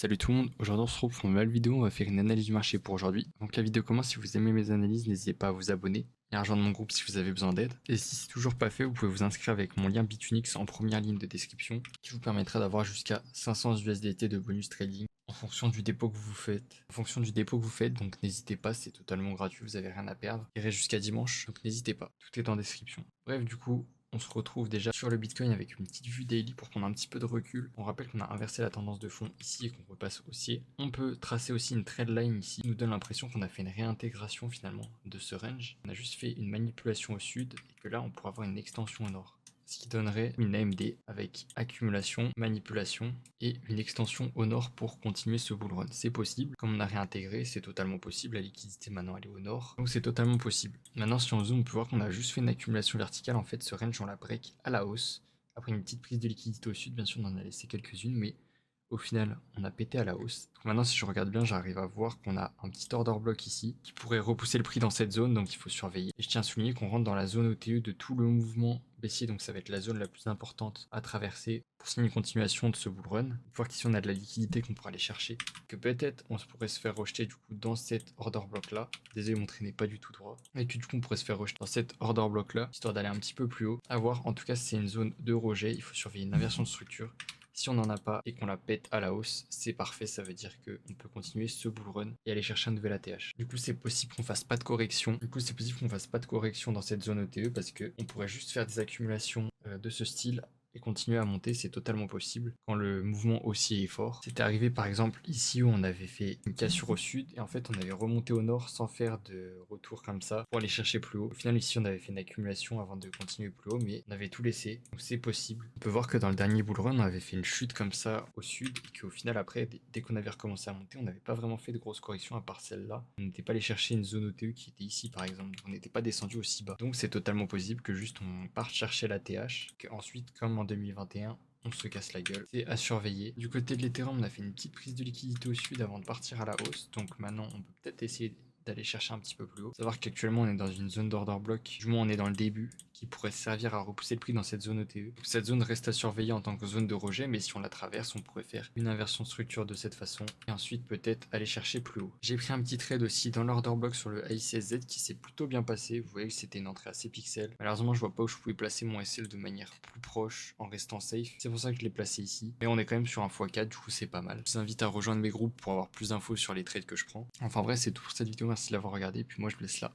Salut tout le monde, aujourd'hui on se retrouve pour une nouvelle vidéo, on va faire une analyse du marché pour aujourd'hui. Avant que la vidéo commence, si vous aimez mes analyses, n'hésitez pas à vous abonner et à rejoindre mon groupe si vous avez besoin d'aide. Et si c'est toujours pas fait, vous pouvez vous inscrire avec mon lien Bitunix en première ligne de description qui vous permettra d'avoir jusqu'à 500 USDT de bonus trading en fonction du dépôt que vous faites. Donc n'hésitez pas, c'est totalement gratuit, vous avez rien à perdre. Il reste jusqu'à dimanche, donc n'hésitez pas, tout est en description. Bref, du coup, on se retrouve déjà sur le Bitcoin avec une petite vue daily pour prendre un petit peu de recul. On rappelle qu'on a inversé la tendance de fond ici et qu'on repasse haussier. On peut tracer aussi une trend line ici, qui nous donne l'impression qu'on a fait une réintégration finalement de ce range. On a juste fait une manipulation au sud et que là on pourra avoir une extension au nord. Ce qui donnerait une AMD avec accumulation, manipulation et une extension au nord pour continuer ce bull run. C'est possible, comme on a réintégré, c'est totalement possible, la liquidité maintenant elle est au nord, donc c'est totalement possible. Maintenant si on zoome, on peut voir qu'on a juste fait une accumulation verticale, en fait ce range on la break à la hausse, après une petite prise de liquidité au sud, bien sûr on en a laissé quelques-unes, mais au final on a pété à la hausse. Donc maintenant si je regarde bien, j'arrive à voir qu'on a un petit order block ici, qui pourrait repousser le prix dans cette zone, donc il faut surveiller. Et je tiens à souligner qu'on rentre dans la zone OTE de tout le mouvement baissier, donc ça va être la zone la plus importante à traverser pour signer une continuation de ce bull run. Une fois qu'ici on a de la liquidité qu'on pourra aller chercher, que peut-être on pourrait se faire rejeter du coup dans cet order block là. Désolé, mon trait n'est pas du tout droit. Et que du coup on pourrait se faire rejeter dans cet order block là, histoire d'aller un petit peu plus haut. À voir, en tout cas c'est une zone de rejet, il faut surveiller une inversion de structure. Si on n'en a pas et qu'on la pète à la hausse, c'est parfait, ça veut dire qu'on peut continuer ce bull run et aller chercher un nouvel ATH. Du coup, c'est possible qu'on fasse pas de correction. Dans cette zone OTE parce qu'on pourrait juste faire des accumulations de ce style et continuer à monter, c'est totalement possible quand le mouvement haussier est fort. C'était arrivé par exemple ici où on avait fait une cassure au sud et en fait on avait remonté au nord sans faire de retour comme ça pour aller chercher plus haut. Au final ici on avait fait une accumulation avant de continuer plus haut, mais on avait tout laissé, donc c'est possible. On peut voir que dans le dernier bull run on avait fait une chute comme ça au sud et qu'au final après dès qu'on avait recommencé à monter, on n'avait pas vraiment fait de grosses corrections à part celle-là. On n'était pas allé chercher une zone OTE qui était ici par exemple, donc on n'était pas descendu aussi bas. Donc c'est totalement possible que juste on parte chercher la TH, qu'ensuite comme en 2021 on se casse la gueule. C'est à surveiller. Du côté de l'Ethereum, on a fait une petite prise de liquidité au sud avant de partir à la hausse. Donc maintenant, on peut peut-être essayer d'aller chercher un petit peu plus haut. Savoir qu'actuellement, on est dans une zone d'order block. Du moins, on est dans le début, qui pourrait servir à repousser le prix dans cette zone OTE. Donc, cette zone reste à surveiller en tant que zone de rejet, mais si on la traverse, on pourrait faire une inversion de structure de cette façon. Et ensuite, peut-être aller chercher plus haut. J'ai pris un petit trade aussi dans l'order block sur le AICSZ qui s'est plutôt bien passé. Vous voyez que c'était une entrée assez pixel. Malheureusement, je vois pas où je pouvais placer mon SL de manière plus proche en restant safe. C'est pour ça que je l'ai placé ici. Mais on est quand même sur un x4, du coup c'est pas mal. Je vous invite à rejoindre mes groupes pour avoir plus d'infos sur les trades que je prends. Enfin bref, c'est tout pour cette vidéo, merci de l'avoir regardé, puis moi je vous laisse là.